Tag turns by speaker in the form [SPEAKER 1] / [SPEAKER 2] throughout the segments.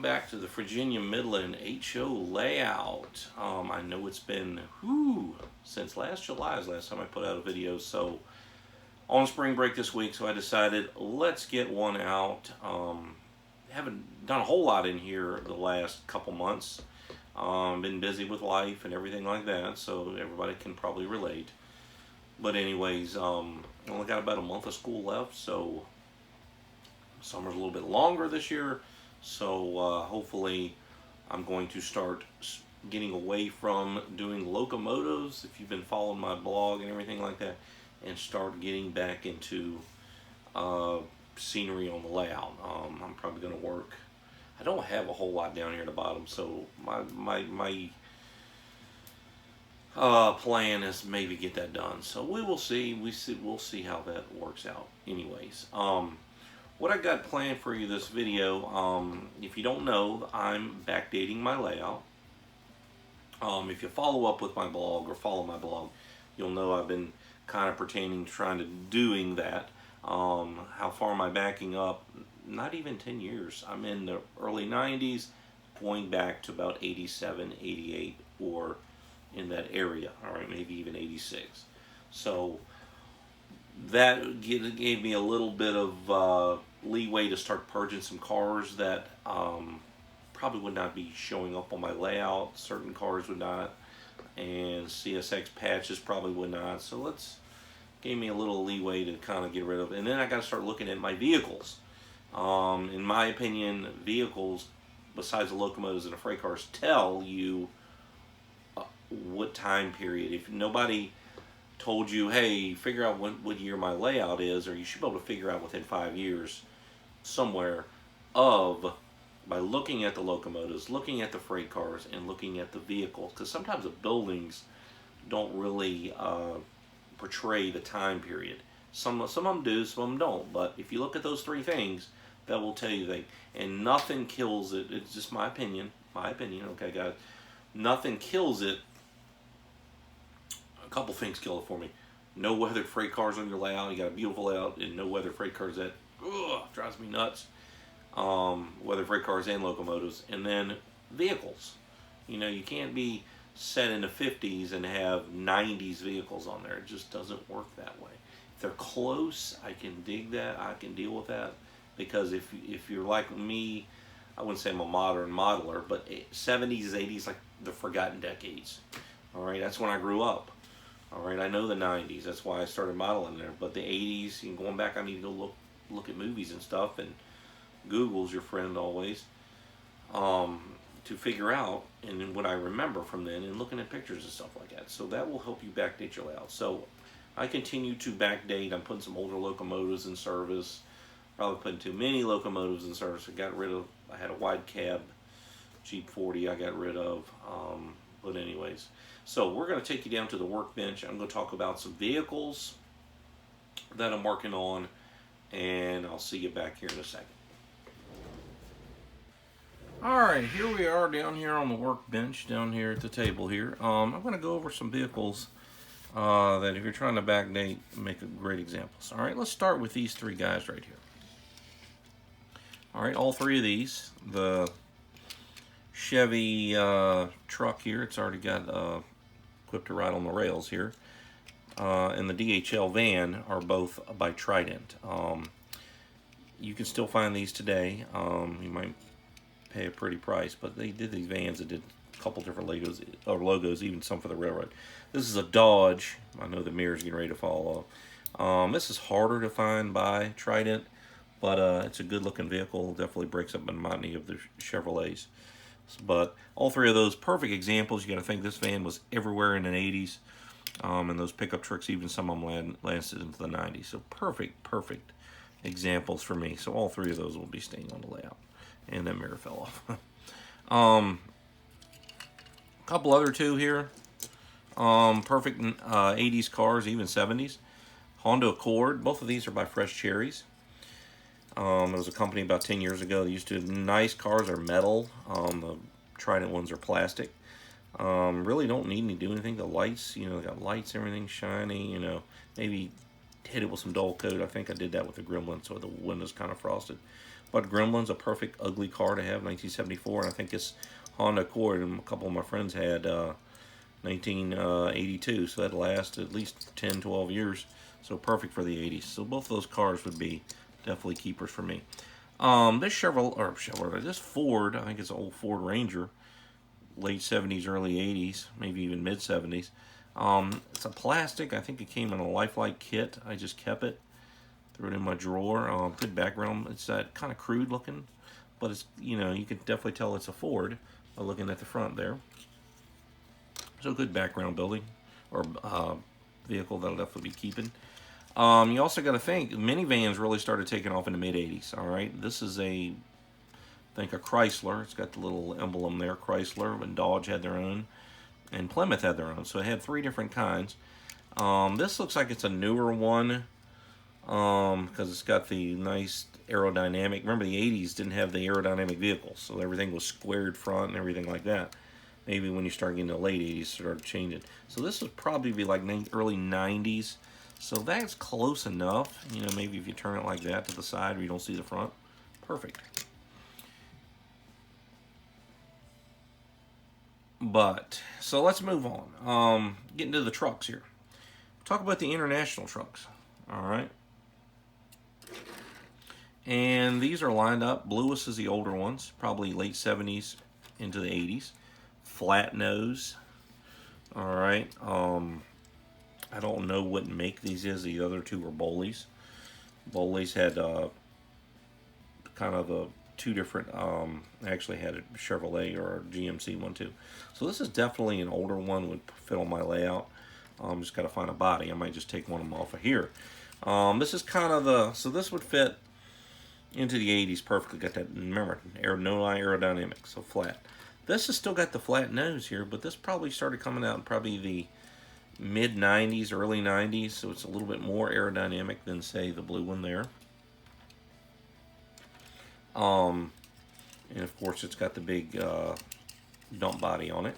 [SPEAKER 1] back to the Virginia Midland HO layout. I know it's been since last July is the last time I put out a video, so on spring break this week, so I decided let's get one out. Haven't done a whole lot in here the last couple months. Been busy with life and everything like that, so everybody can probably relate. But anyways, only got about a month of school left, so summer's a little bit longer this year. So hopefully I'm going to start getting away from doing locomotives, if you've been following my blog and everything like that, and start getting back into scenery on the layout. I'm probably going to work. I don't have a whole lot down here at the bottom, so my plan is maybe get that done. So we will see. We'll see how that works out. Anyways, what I got planned for you this video, if you don't know, I'm backdating my layout. If you follow up with my blog or follow my blog, you'll know I've been kind of trying to doing that. How far am I backing up? Not even 10 years. I'm in the early 90s, going back to about 87, 88, or in that area. All right, maybe even 86. So that gave me a little bit of leeway to start purging some cars that probably would not be showing up on my layout. Certain cars would not, and CSX patches probably would not. So gave me a little leeway to kind of get rid of. And then I got to start looking at my vehicles. In my opinion, vehicles, besides the locomotives and the freight cars, tell you what time period. If nobody told you, hey, figure out what year my layout is, or you should be able to figure out within 5 years somewhere by looking at the locomotives, looking at the freight cars, and looking at the vehicles. Because sometimes the buildings don't really portray the time period. Some of them do, some of them don't. But if you look at those three things, that will tell you that. And nothing kills it. It's just my opinion. Okay, guys. Nothing kills it. A couple things kill it for me. No weathered freight cars on your layout. You got a beautiful layout, and no weathered freight cars. That drives me nuts. Weathered freight cars and locomotives. And then vehicles. You can't be set in the 50s and have 90s vehicles on there. It just doesn't work that way. If they're close, I can dig that. I can deal with that. Because if you're like me, I wouldn't say I'm a modern modeler, but 70s, 80s, like the forgotten decades. All right, that's when I grew up. All right, I know the 90s. That's why I started modeling there. But the 80s, and going back, I need to go look at movies and stuff, and Google's your friend always, to figure out and what I remember from then, and looking at pictures and stuff like that. So that will help you backdate your layout. So I continue to backdate. I'm putting some older locomotives in service. Probably putting too many locomotives in service. I had a wide cab Jeep 40 I got rid of. But anyways, so we're going to take you down to the workbench. I'm going to talk about some vehicles that I'm working on, and I'll see you back here in a second. Alright, here we are down here on the workbench, down here at the table here. I'm going to go over some vehicles that if you're trying to backdate, make great examples. Alright, let's start with these three guys right here. Alright, all three of these. The Chevy truck here, it's already got equipped to ride on the rails here. And the DHL van are both by Trident. You can still find these today. You might pay a pretty price, but they did these vans that did a couple different logos, even some for the railroad. This is a Dodge. I know the mirror's getting ready to fall off. This is harder to find by Trident, but it's a good looking vehicle. Definitely breaks up the monotony of the Chevrolets. But all three of those perfect examples. You got to think this van was everywhere in the 80s, and those pickup trucks, even some of them lasted into the 90s. So perfect examples for me. So all three of those will be staying on the layout. And that mirror fell off. A couple other two here. Perfect 80s cars, even 70s. Honda Accord. Both of these are by Fresh Cherries. There was a company about 10 years ago that used to. Nice cars are metal. The Trident ones are plastic. Really don't need to do anything. The lights, they got lights, everything shiny. Maybe hit it with some dull coat. I think I did that with the Gremlin, so the window's kind of frosted. But Gremlin's a perfect ugly car to have, 1974, and I think it's Honda Accord, and a couple of my friends had 1982, so that lasts at least 10, 12 years. So perfect for the 80s. So both of those cars would be definitely keepers for me. This Chevrolet, this Ford, I think it's an old Ford Ranger, late 70s, early 80s, maybe even mid 70s. It's a plastic. I think it came in a lifelike kit. I just kept it, threw it in my drawer. Good background. It's kind of crude looking, but it's, you know, you can definitely tell it's a Ford by looking at the front there. So good background building or vehicle that'll definitely be keeping. You also got to think minivans really started taking off in the mid 80s. All right, this is I think a Chrysler. It's got the little emblem there, Chrysler, and Dodge had their own, and Plymouth had their own. So it had 3 different kinds. This looks like it's a newer one because it's got the nice aerodynamic. Remember, the 80s didn't have the aerodynamic vehicles, so everything was squared front and everything like that. Maybe when you start getting to the late 80s, it started changing. So this would probably be like early 90s. So that's close enough. You know, maybe if you turn it like that to the side where you don't see the front. Perfect. But, so let's move on. Get into the trucks here. Talk about the international trucks. All right. And these are lined up. Bluest is the older ones, probably late 70s into the 80s. Flat nose. All right. I don't know what make these is. The other 2 were Bowleys. Bowleys had kind of the 2 different, actually had a Chevrolet or a GMC one too. So this is definitely an older one, would fit on my layout. Just got to find a body. I might just take one of them off of here. This is kind of so this would fit into the 80s perfectly. Got that, remember, no aerodynamic, so flat. This has still got the flat nose here, but this probably started coming out in probably the mid 90s, early 90s, so it's a little bit more aerodynamic than, say, the blue one there. And of course, it's got the big dump body on it.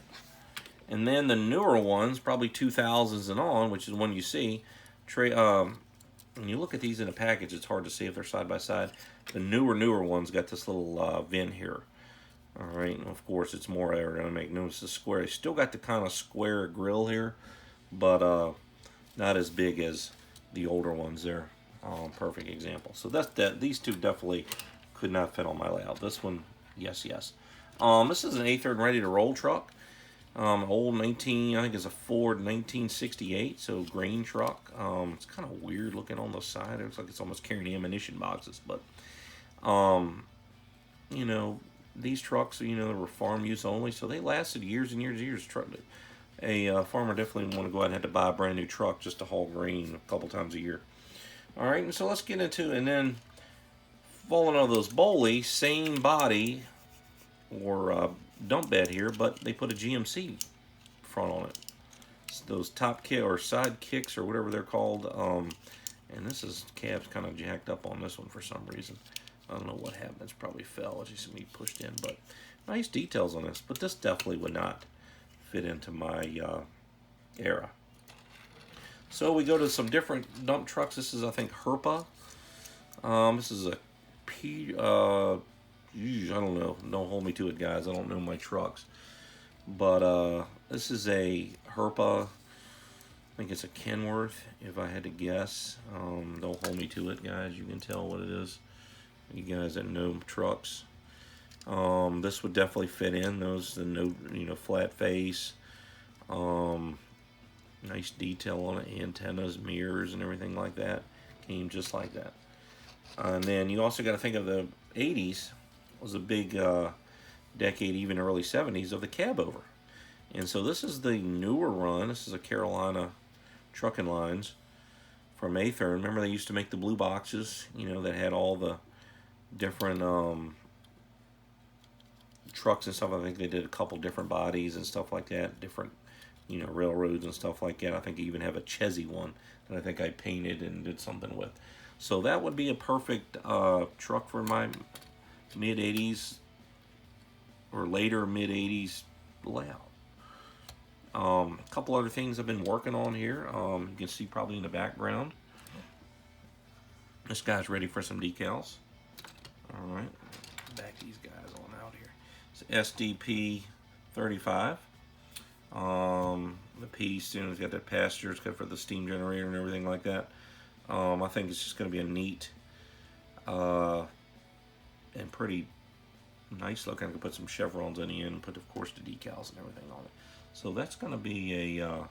[SPEAKER 1] And then the newer ones, probably 2000s and on, which is one you see. When you look at these in a package, it's hard to see if they're side by side. The newer ones got this little vent here. All right, and of course, it's more aerodynamic. Notice the square. It's still got the kind of square grill here, but not as big as the older ones there. Perfect example. So these 2 definitely could not fit on my layout. This one, yes. This is an A-third ready to roll truck. Old I think it's a Ford 1968, so grain truck. It's kind of weird looking on the side. It looks like it's almost carrying ammunition boxes, but you know, these trucks, you know, they were farm use only, so they lasted years and years and years. A farmer definitely want to go out and have to buy a brand new truck just to haul grain a couple times a year. All right, and so let's get into, and then following on those Bowley, same body or dump bed here, but they put a GMC front on it. It's those top kick or side kicks or whatever they're called. And cab's kind of jacked up on this one for some reason. I don't know what happened. It's probably fell as you see me pushed in, but nice details on this. But this definitely would not fit into my era. So we go to some different dump trucks. This is, I think, Herpa. This is a I don't know. Don't hold me to it, guys. I don't know my trucks. But this is a Herpa. I think it's a Kenworth, if I had to guess. Don't hold me to it, guys. You can tell what it is. You guys that know trucks. This would definitely fit in. Flat face. Nice detail on it. Antennas, mirrors, and everything like that. Came just like that. And then you also got to think of the 80s. Was a big decade, even early 70s, of the cab over. And so this is the newer run. This is a Carolina Trucking Lines from Aether. Remember, they used to make the blue boxes, you know, that had all the different trucks and stuff. I think they did a couple different bodies and stuff like that, different, you know, railroads and stuff like that. I think they even have a Chesy one that I think I painted and did something with. So that would be a perfect truck for my mid-80s or later mid-80s layout. A couple other things I've been working on here. You can see probably in the background. This guy's ready for some decals. All right, back these guys on out here. It's SDP 35. The P student's got that passenger, it's got for the steam generator and everything like that. I think it's just going to be a neat and pretty nice look. I can put some chevrons in the end and put, of course, the decals and everything on it. So that's going to be a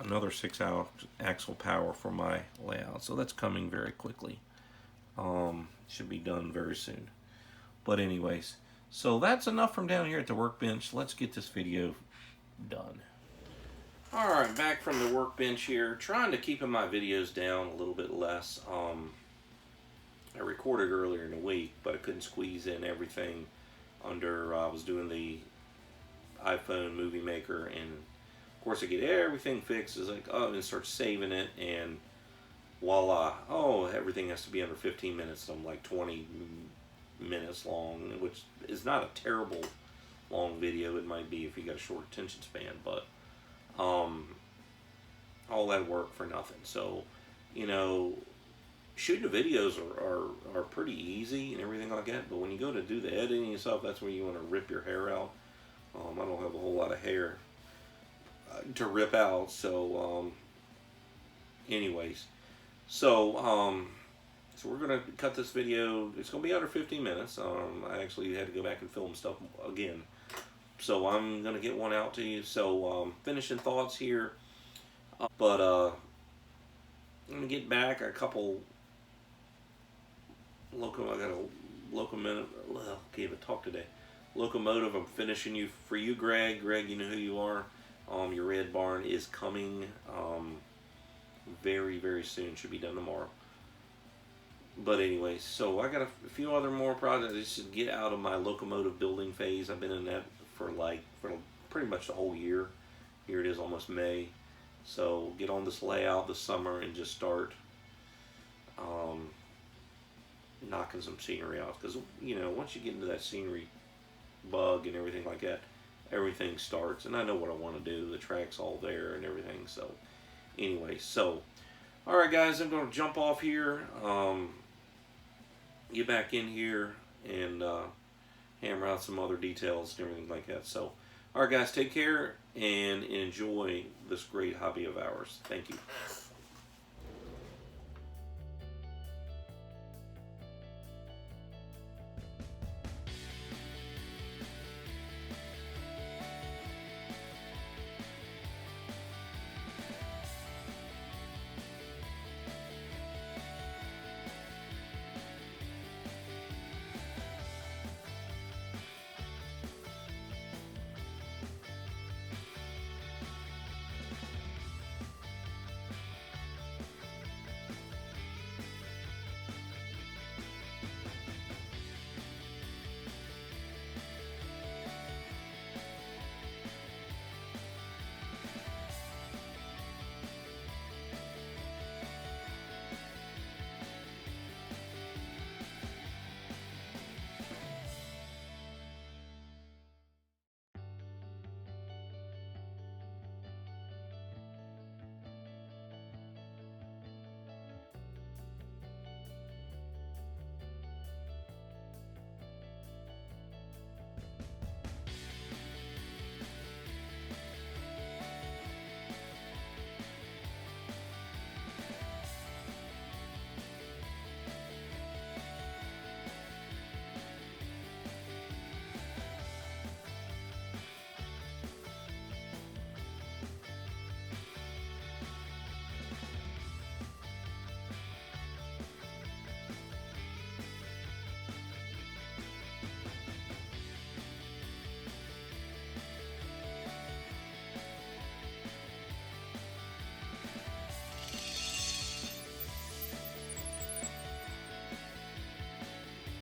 [SPEAKER 1] another 6-axle power for my layout. So that's coming very quickly. Should be done very soon. But anyways, so that's enough from down here at the workbench. Let's get this video done. Alright, back from the workbench here. Trying to keep my videos down a little bit less. I recorded earlier in the week, but I couldn't squeeze in everything under, I was doing the iPhone Movie Maker, and of course I get everything fixed. It's like, oh, and start saving it, and voila, oh, everything has to be under 15 minutes. I'm like 20 minutes long, which is not a terrible long video. It might be if you got a short attention span, but all that work for nothing. So, you know, shooting the videos are pretty easy and everything like that, but when you go to do the editing and stuff, that's where you want to rip your hair out. I don't have a whole lot of hair to rip out, so anyways, so so we're gonna cut this video. It's gonna be under 15 minutes. I actually had to go back and film stuff again, so I'm gonna get one out to you. So finishing thoughts here, but I'm gonna get back a couple. I got a Locomotive. Well, can't even talk today. Locomotive. I'm finishing you for you, Greg. Greg, you know who you are. Your red barn is coming very, very soon. Should be done tomorrow. But anyways, so I got a few other more projects just to get out of my locomotive building phase. I've been in that for pretty much the whole year. Here it is, almost May. So get on this layout this summer and just start knocking some scenery out. Because, you know, once you get into that scenery bug and everything like that, everything starts. And I know what I want to do. The track's all there and everything. So anyway, so alright guys, I'm going to jump off here, get back in here, and hammer out some other details and everything like that. So alright guys, take care and enjoy this great hobby of ours. Thank you.